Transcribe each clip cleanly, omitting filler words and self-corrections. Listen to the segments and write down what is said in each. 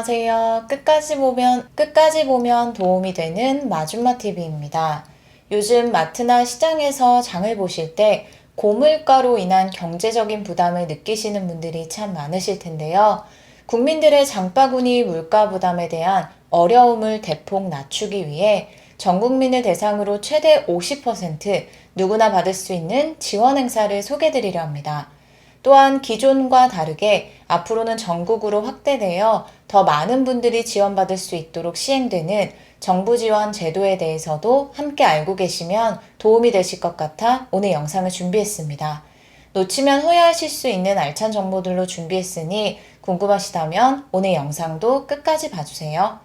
안녕하세요. 끝까지 보면 도움이 되는 마준마TV입니다. 요즘 마트나 시장에서 장을 보실 때 고물가로 인한 경제적인 부담을 느끼시는 분들이 참 많으실 텐데요. 국민들의 장바구니 물가 부담에 대한 어려움을 대폭 낮추기 위해 전 국민을 대상으로 최대 50% 누구나 받을 수 있는 지원 행사를 소개드리려 합니다. 또한 기존과 다르게 앞으로는 전국으로 확대되어 더 많은 분들이 지원받을 수 있도록 시행되는 정부 지원 제도에 대해서도 함께 알고 계시면 도움이 되실 것 같아 오늘 영상을 준비했습니다. 놓치면 후회하실 수 있는 알찬 정보들로 준비했으니 궁금하시다면 오늘 영상도 끝까지 봐주세요.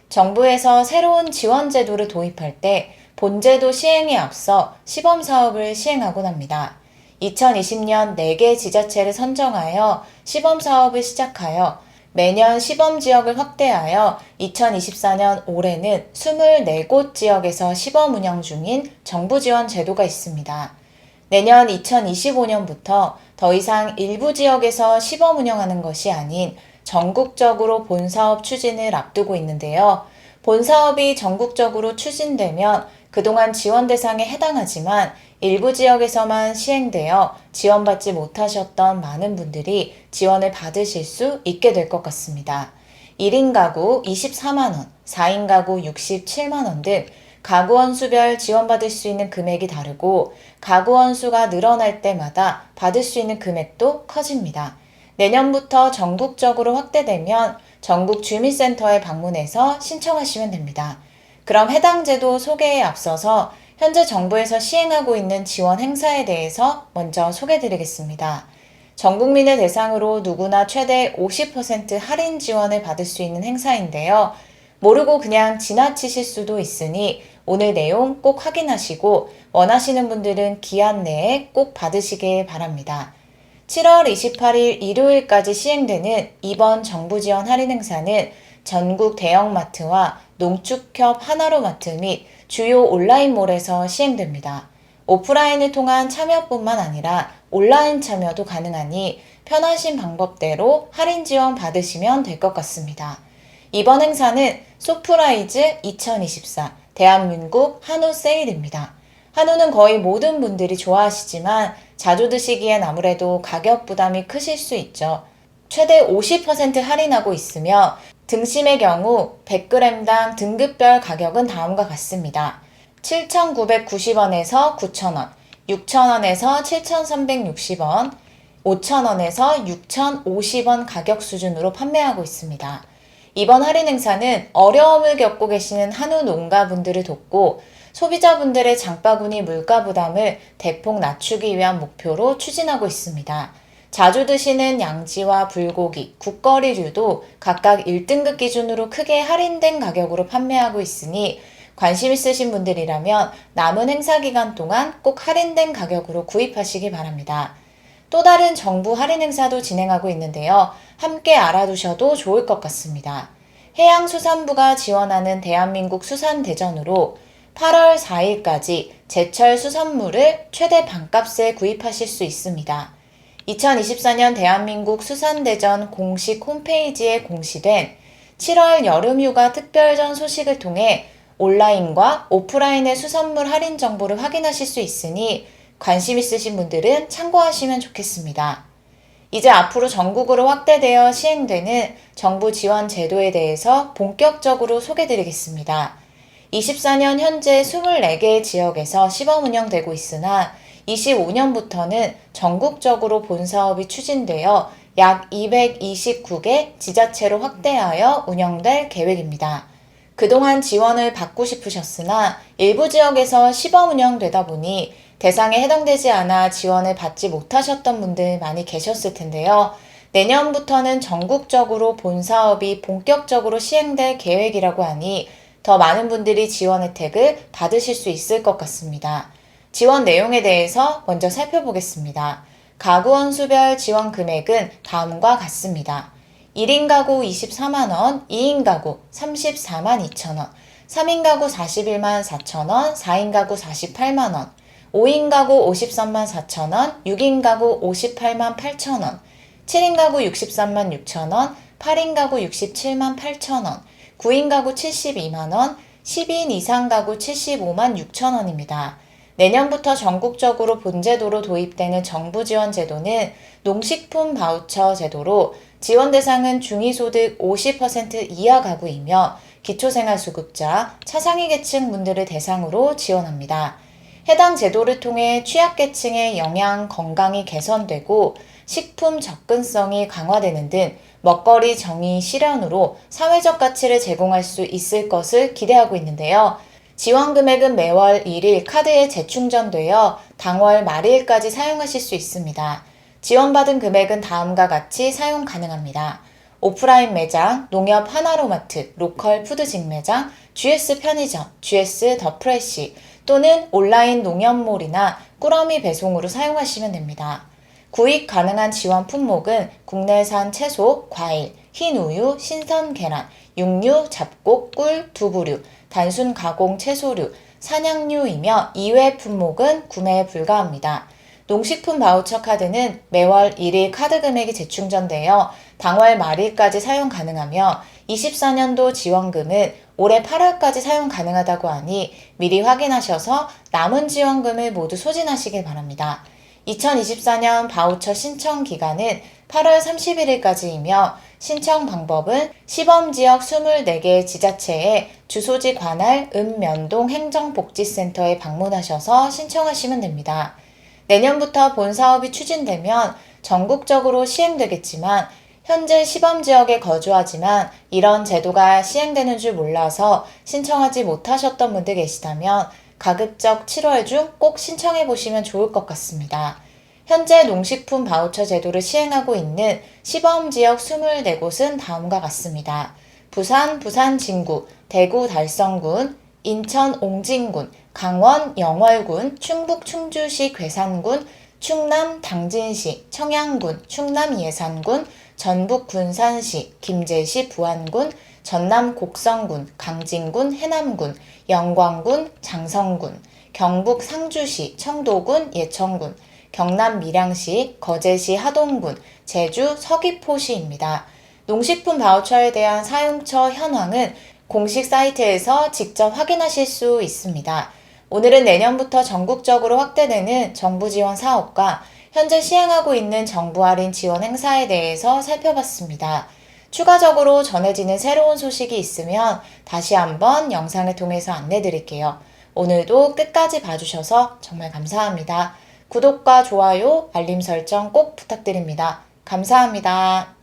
정부에서 새로운 지원 제도를 도입할 때 본제도 시행에 앞서 시범사업을 시행하곤 합니다. 2020년 4개 지자체를 선정하여 시범사업을 시작하여 매년 시범지역을 확대하여 2024년 올해는 24곳 지역에서 시범 운영 중인 정부 지원 제도가 있습니다. 내년 2025년부터 더 이상 일부 지역에서 시범 운영하는 것이 아닌 전국적으로 본사업 추진을 앞두고 있는데요. 본사업이 전국적으로 추진되면 그동안 지원 대상에 해당하지만 일부 지역에서만 시행되어 지원받지 못하셨던 많은 분들이 지원을 받으실 수 있게 될 것 같습니다. 1인 가구 24만원, 4인 가구 67만원 등 가구원 수별 지원받을 수 있는 금액이 다르고 가구원 수가 늘어날 때마다 받을 수 있는 금액도 커집니다. 내년부터 전국적으로 확대되면 전국 주민센터에 방문해서 신청하시면 됩니다. 그럼 해당 제도 소개에 앞서서 현재 정부에서 시행하고 있는 지원 행사에 대해서 먼저 소개드리겠습니다. 전 국민을 대상으로 누구나 최대 50% 할인 지원을 받을 수 있는 행사인데요. 모르고 그냥 지나치실 수도 있으니 오늘 내용 꼭 확인하시고 원하시는 분들은 기한 내에 꼭 받으시길 바랍니다. 7월 28일 일요일까지 시행되는 이번 정부 지원 할인 행사는 전국 대형마트와 농축협 하나로마트 및 주요 온라인몰에서 시행됩니다. 오프라인을 통한 참여뿐만 아니라 온라인 참여도 가능하니 편하신 방법대로 할인 지원 받으시면 될 것 같습니다. 이번 행사는 소프라이즈 2024 대한민국 한우 세일입니다. 한우는 거의 모든 분들이 좋아하시지만 자주 드시기엔 아무래도 가격 부담이 크실 수 있죠. 최대 50% 할인하고 있으며 등심의 경우 100g당 등급별 가격은 다음과 같습니다. 7,990원에서 9,000원, 6,000원에서 7,360원, 5,000원에서 6,050원 가격 수준으로 판매하고 있습니다. 이번 할인 행사는 어려움을 겪고 계시는 한우 농가분들을 돕고 소비자분들의 장바구니 물가 부담을 대폭 낮추기 위한 목표로 추진하고 있습니다. 자주 드시는 양지와 불고기, 국거리류도 각각 1등급 기준으로 크게 할인된 가격으로 판매하고 있으니 관심 있으신 분들이라면 남은 행사 기간 동안 꼭 할인된 가격으로 구입하시기 바랍니다. 또 다른 정부 할인 행사도 진행하고 있는데요. 함께 알아두셔도 좋을 것 같습니다. 해양수산부가 지원하는 대한민국 수산대전으로 8월 4일까지 제철 수산물을 최대 반값에 구입하실 수 있습니다. 2024년 대한민국 수산대전 공식 홈페이지에 공시된 7월 여름휴가 특별전 소식을 통해 온라인과 오프라인의 수산물 할인 정보를 확인하실 수 있으니 관심 있으신 분들은 참고하시면 좋겠습니다. 이제 앞으로 전국으로 확대되어 시행되는 정부 지원 제도에 대해서 본격적으로 소개드리겠습니다. 24년 현재 24개 지역에서 시범 운영되고 있으나 25년부터는 전국적으로 본사업이 추진되어 약 229개 지자체로 확대하여 운영될 계획입니다. 그동안 지원을 받고 싶으셨으나 일부 지역에서 시범 운영되다 보니 대상에 해당되지 않아 지원을 받지 못하셨던 분들 많이 계셨을 텐데요. 내년부터는 전국적으로 본사업이 본격적으로 시행될 계획이라고 하니 더 많은 분들이 지원 혜택을 받으실 수 있을 것 같습니다. 지원 내용에 대해서 먼저 살펴보겠습니다. 가구원 수별 지원 금액은 다음과 같습니다. 1인 가구 24만원, 2인 가구 34만 2천원, 3인 가구 41만 4천원, 4인 가구 48만원, 5인 가구 53만 4천원, 6인 가구 58만 8천원, 7인 가구 63만 6천 원, 8인 가구 67만 8천 원, 9인 가구 72만 원, 10인 이상 가구 75만 6천 원입니다. 내년부터 전국적으로 본제도로 도입되는 정부 지원 제도는 농식품 바우처 제도로 지원 대상은 중위소득 50% 이하 가구이며 기초생활수급자, 차상위 계층 분들을 대상으로 지원합니다. 해당 제도를 통해 취약계층의 영양, 건강이 개선되고 식품 접근성이 강화되는 등 먹거리 정의 실현으로 사회적 가치를 제공할 수 있을 것을 기대하고 있는데요. 지원 금액은 매월 1일 카드에 재충전되어 당월 말일까지 사용하실 수 있습니다. 지원받은 금액은 다음과 같이 사용 가능합니다. 오프라인 매장, 농협 하나로마트, 로컬 푸드 직매장, GS 편의점, GS 더 프레시 또는 온라인 농협몰이나 꾸러미 배송으로 사용하시면 됩니다. 구입 가능한 지원 품목은 국내산 채소, 과일, 흰 우유, 신선 계란, 육류, 잡곡, 꿀, 두부류, 단순 가공 채소류, 산양류이며 이외 품목은 구매에 불가합니다. 농식품 바우처 카드는 매월 1일 카드 금액이 재충전되어 당월 말일까지 사용 가능하며 24년도 지원금은 올해 8월까지 사용 가능하다고 하니 미리 확인하셔서 남은 지원금을 모두 소진하시길 바랍니다. 2024년 바우처 신청 기간은 8월 31일까지이며 신청 방법은 시범지역 24개 지자체의 주소지 관할 읍면동 행정복지센터에 방문하셔서 신청하시면 됩니다. 내년부터 본 사업이 추진되면 전국적으로 시행되겠지만 현재 시범지역에 거주하지만 이런 제도가 시행되는 줄 몰라서 신청하지 못하셨던 분들 계시다면 가급적 7월 중 꼭 신청해 보시면 좋을 것 같습니다. 현재 농식품 바우처 제도를 시행하고 있는 시범지역 24곳은 다음과 같습니다. 부산 진구, 대구 달성군, 인천 옹진군, 강원 영월군, 충북 충주시 괴산군, 충남 당진시, 청양군, 충남 예산군, 전북 군산시, 김제시 부안군, 전남 곡성군, 강진군, 해남군, 영광군, 장성군, 경북 상주시, 청도군, 예천군, 경남 밀양시, 거제시 하동군, 제주 서귀포시입니다. 농식품 바우처에 대한 사용처 현황은 공식 사이트에서 직접 확인하실 수 있습니다. 오늘은 내년부터 전국적으로 확대되는 정부 지원 사업과 현재 시행하고 있는 정부 할인 지원 행사에 대해서 살펴봤습니다. 추가적으로 전해지는 새로운 소식이 있으면 다시 한번 영상을 통해서 안내드릴게요. 오늘도 끝까지 봐주셔서 정말 감사합니다. 구독과 좋아요, 알림 설정 꼭 부탁드립니다. 감사합니다.